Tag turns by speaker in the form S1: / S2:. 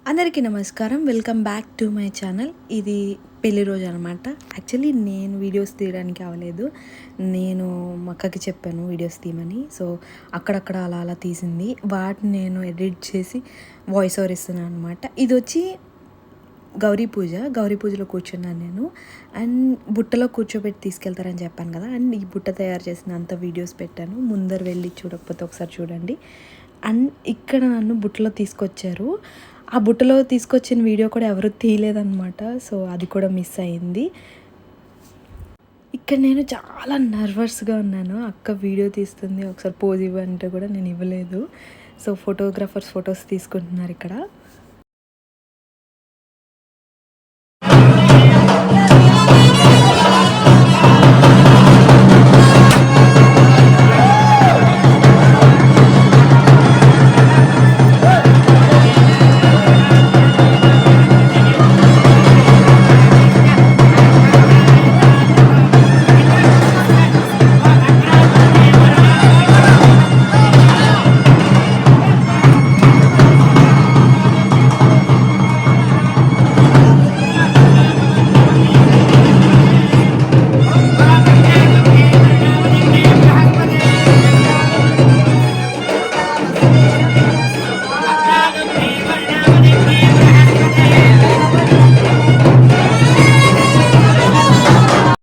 S1: అందరికీ నమస్కారం. Welcome back to my channel. ఇది పెళ్లి రోజు అనమాట. యాక్చువల్లీ నేను వీడియోస్ తీయడానికి అవ్వలేదు. నేను మా అక్కకి చెప్పాను వీడియోస్ తీయమని. సో అక్కడక్కడ అలా అలా తీసింది. వాటిని నేను ఎడిట్ చేసి వాయిస్ ఓవర్ ఇస్తున్నాను అనమాట. ఇది వచ్చి గౌరీ పూజ. గౌరీ పూజలో కూర్చున్నాను నేను. అండ్ బుట్టలో కూర్చోబెట్టి తీసుకెళ్తారని చెప్పాను కదా. అండ్ ఈ బుట్ట తయారు చేసిన అంత వీడియోస్ పెట్టాను. ముందర వెళ్ళి చూడకపోతే ఒకసారి చూడండి. అండ్ ఇక్కడ నన్ను బుట్టలో తీసుకొచ్చారు. ఆ బుట్టలో తీసుకొచ్చిన వీడియో కూడా ఎవరు తీయలేదన్నమాట. సో అది కూడా మిస్ అయింది. ఇక్కడ నేను చాలా నర్వస్గా ఉన్నాను. అక్క వీడియో తీస్తుంది, ఒకసారి పోజ్ ఇవ్వంటే కూడా నేను ఇవ్వలేదు. సో ఫోటోగ్రాఫర్స్ ఫొటోస్ తీసుకుంటున్నారు ఇక్కడ.